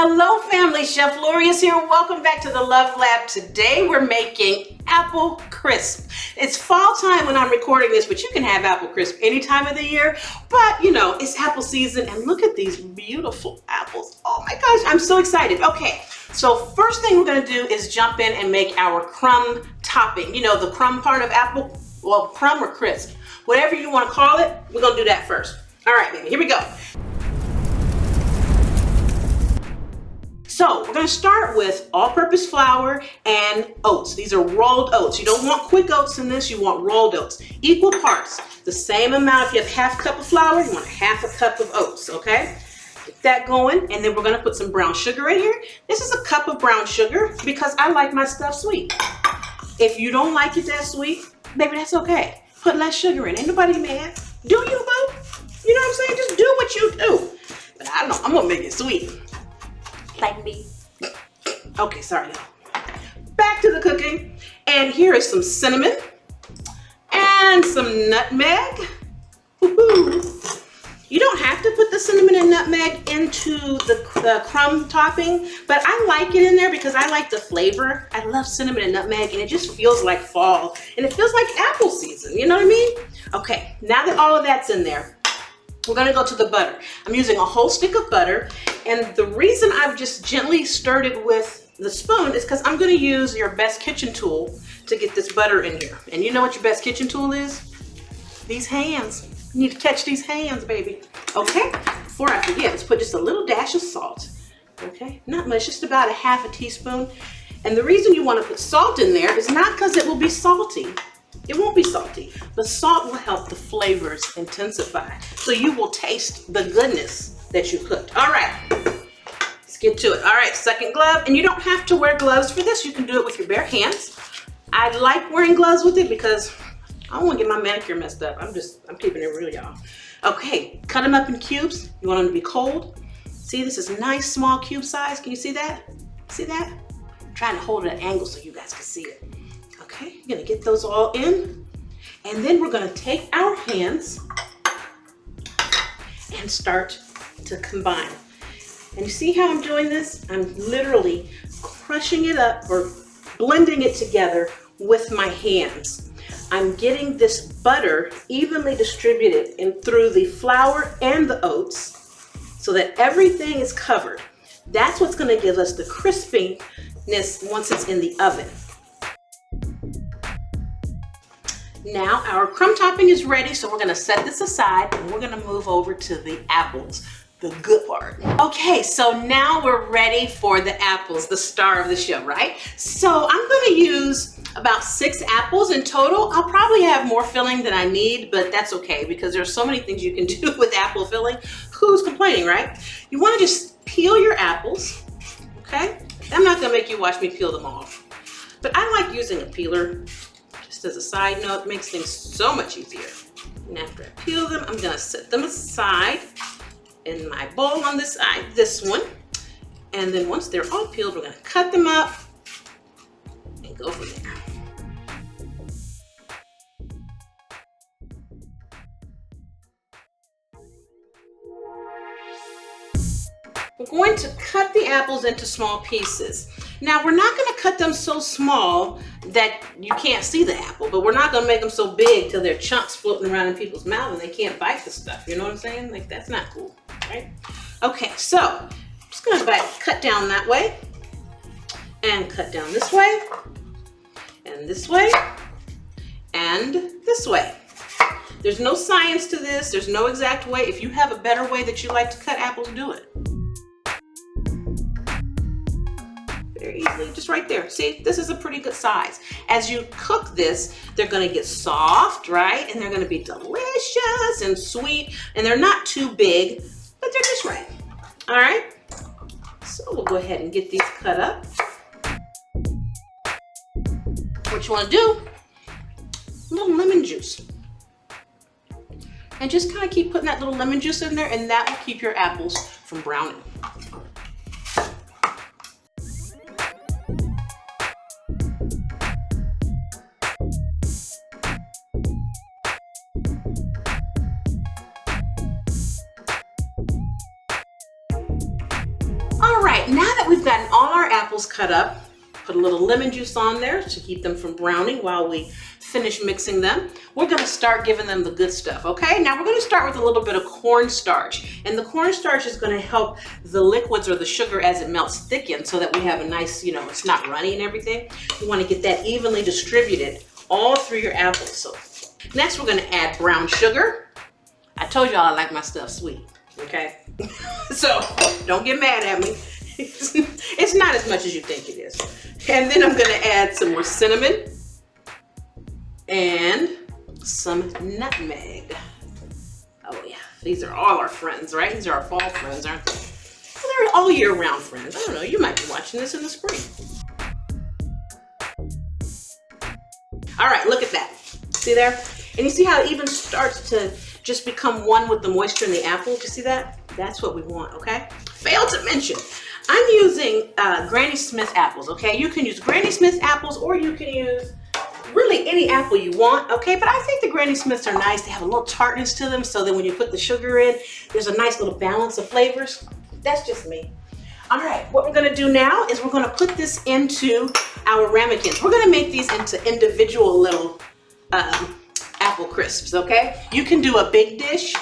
Hello family, Chef Lorious here. Welcome back to the Love Lab. Today we're making apple crisp. It's fall time when I'm recording this, but you can have apple crisp any time of the year. But you know, it's apple season and look at these beautiful apples. Oh my gosh, I'm so excited. Okay, so first thing we're gonna do is jump in and make our crumb topping. You know, the crumb part of apple, well, crumb or crisp, whatever you wanna call it, we're gonna do that first. All right, baby, here we go. So we're gonna start with all-purpose flour and oats. These are rolled oats. You don't want quick oats in this, you want rolled oats. Equal parts, the same amount. If you have half a cup of flour, you want half a cup of oats, okay? Get that going, and then we're gonna put some brown sugar in here. This is a cup of brown sugar because I like my stuff sweet. If you don't like it that sweet, baby, that's okay. Put less sugar in, ain't nobody mad. Do you, boo? You know what I'm saying? Just do what you do. But I don't know, I'm gonna make it sweet. Like me. Okay, sorry y'all. Back to the cooking. And here is some cinnamon and some nutmeg. Woo-hoo. You don't have to put the cinnamon and nutmeg into the crumb topping, but I like it in there because I like the flavor. I love cinnamon and nutmeg and it just feels like fall and it feels like apple season, you know what I mean? Okay, now that all of that's in there, we're gonna go to the butter. I'm using a whole stick of butter, and the reason I've just gently stirred it with the spoon is because I'm gonna use your best kitchen tool to get this butter in here. And you know what your best kitchen tool is? These hands. You need to catch these hands, baby. Okay, before I forget, let's put just a little dash of salt. Okay, not much, just about a half a teaspoon. And the reason you wanna put salt in there is not because it will be salty. It won't be salty. The salt will help the flavors intensify. So you will taste the goodness that you cooked. All right, let's get to it. All right, second glove. And you don't have to wear gloves for this. You can do it with your bare hands. I like wearing gloves with it because I don't want to get my manicure messed up. I'm keeping it real, y'all. Okay, cut them up in cubes. You want them to be cold. See, this is nice, small cube size. Can you see that? See that? I'm trying to hold it at an angle so you guys can see it. Okay, you're gonna get those all in, and then we're gonna take our hands and start to combine. And you see how I'm doing this? I'm literally crushing it up or blending it together with my hands. I'm getting this butter evenly distributed through the flour and the oats so that everything is covered. That's what's gonna give us the crispiness once it's in the oven. Now our crumb topping is ready, so we're gonna set this aside and we're gonna move over to the apples, the good part. Okay, so now we're ready for the apples, the star of the show, right? So I'm gonna use about 6 apples in total. I'll probably have more filling than I need, but that's okay because there's so many things you can do with apple filling. Who's complaining, right? You wanna just peel your apples, okay? I'm not gonna make you watch me peel them off, but I like using a peeler. Just as a side note, it makes things so much easier. And after I peel them, I'm gonna set them aside in my bowl on this side, this one. And then once they're all peeled, we're gonna cut them up and go from there. We're going to cut the apples into small pieces. Now we're not gonna cut them so small that you can't see the apple, but we're not gonna make them so big till they're chunks floating around in people's mouth and they can't bite the stuff, you know what I'm saying? Like, that's not cool, right? Okay, so I'm just gonna cut down that way and cut down this way and this way and this way. There's no science to this, there's no exact way. If you have a better way that you like to cut apples, do it. Very easily, just right there. See, this is a pretty good size. As you cook this, they're gonna get soft, right? And they're gonna be delicious and sweet, and they're not too big, but they're just right. All right? So we'll go ahead and get these cut up. What you wanna do, a little lemon juice. And just kind of keep putting that little lemon juice in there, and that will keep your apples from browning. we've gotten all our apples cut up. Put a little lemon juice on there to keep them from browning while we finish mixing them. We're gonna start giving them the good stuff, okay? Now we're gonna start with a little bit of cornstarch. And the cornstarch is gonna help the liquids or the sugar as it melts thicken so that we have a nice, it's not runny and everything. You wanna get that evenly distributed all through your apples. So next we're gonna add brown sugar. I told y'all I like my stuff sweet, okay? So don't get mad at me. It's not as much as you think it is. And then I'm gonna add some more cinnamon and some nutmeg. Oh yeah, these are all our friends, right? These are our fall friends, aren't they? Well, they're all year round friends. I don't know, you might be watching this in the spring. All right, look at that. See there? And you see how it even starts to just become one with the moisture in the apple? Do you see that? That's what we want, okay? Failed to mention, I'm using Granny Smith apples, okay? You can use Granny Smith apples or you can use really any apple you want, okay? But I think the Granny Smiths are nice. They have a little tartness to them so that when you put the sugar in, there's a nice little balance of flavors. That's just me. All right, what we're gonna do now is we're gonna put this into our ramekins. We're gonna make these into individual little apple crisps, okay? You can do a big dish,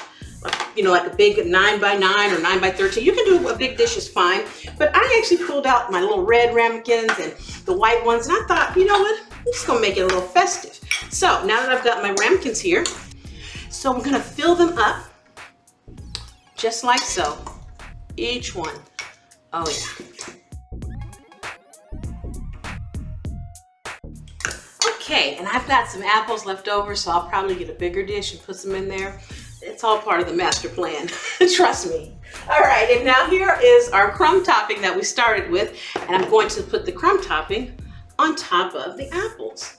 like a big 9x9 or 9x13. You can do a big dish is fine, but I actually pulled out my little red ramekins and the white ones, and I thought, you know what? I'm just gonna make it a little festive. So now that I've got my ramekins here, so we're gonna fill them up just like so, each one. Oh yeah. Okay, and I've got some apples left over, so I'll probably get a bigger dish and put some in there. It's all part of the master plan, trust me. All right, and now here is our crumb topping that we started with, and I'm going to put the crumb topping on top of the apples.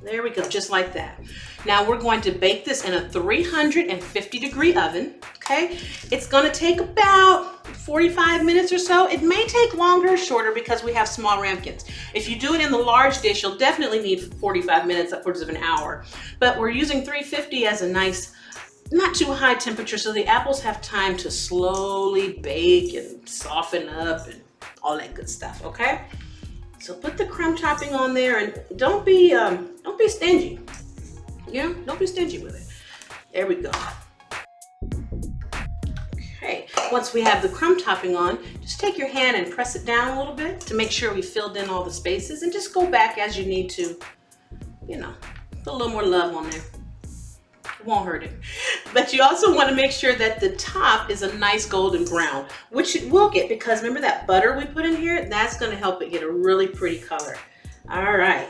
There we go, just like that. Now we're going to bake this in a 350-degree oven, okay? It's gonna take about 45 minutes or so. It may take longer or shorter because we have small ramekins. If you do it in the large dish, you'll definitely need 45 minutes, upwards of an hour. But we're using 350 as a nice, not too high temperature, so the apples have time to slowly bake and soften up and all that good stuff, okay? So put the crumb topping on there and don't be stingy. Yeah, don't be stingy with it. There we go. Okay, once we have the crumb topping on, just take your hand and press it down a little bit to make sure we filled in all the spaces, and just go back as you need to, put a little more love on there. It won't hurt it. But you also want to make sure that the top is a nice golden brown, which it will get because remember that butter we put in here? That's going to help it get a really pretty color. All right.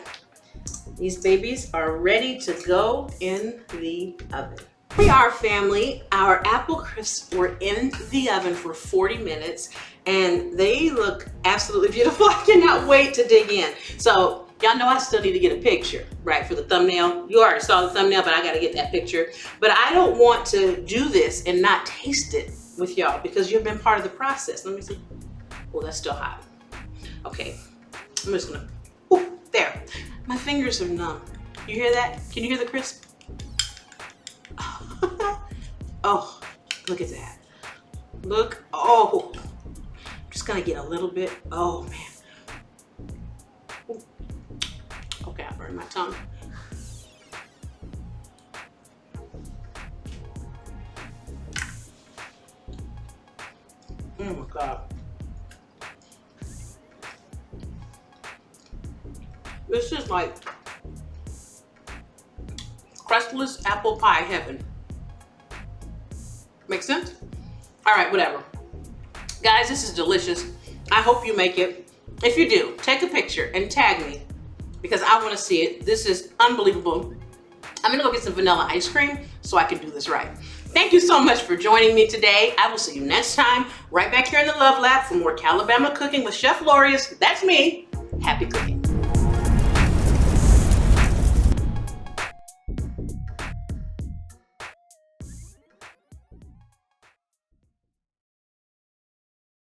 These babies are ready to go in the oven. Here we are, family. Our apple crisps were in the oven for 40 minutes and they look absolutely beautiful. I cannot wait to dig in. So y'all know I still need to get a picture, right, for the thumbnail. You already saw the thumbnail, but I gotta get that picture. But I don't want to do this and not taste it with y'all because you've been part of the process. Let me see. Oh, that's still hot. Okay, I'm just gonna, there. My fingers are numb. You hear that? Can you hear the crisp? Oh, look at that. Look, oh. I'm just gonna get a little bit, oh man. Okay, I burned my tongue. Oh my God. This is like crustless apple pie heaven. Make sense? All right, whatever. Guys, this is delicious. I hope you make it. If you do, take a picture and tag me because I want to see it. This is unbelievable. I'm gonna go get some vanilla ice cream so I can do this right. Thank you so much for joining me today. I will see you next time, right back here in the Love Lab for more Calibama cooking with Chef Lorious. That's me. Happy cooking.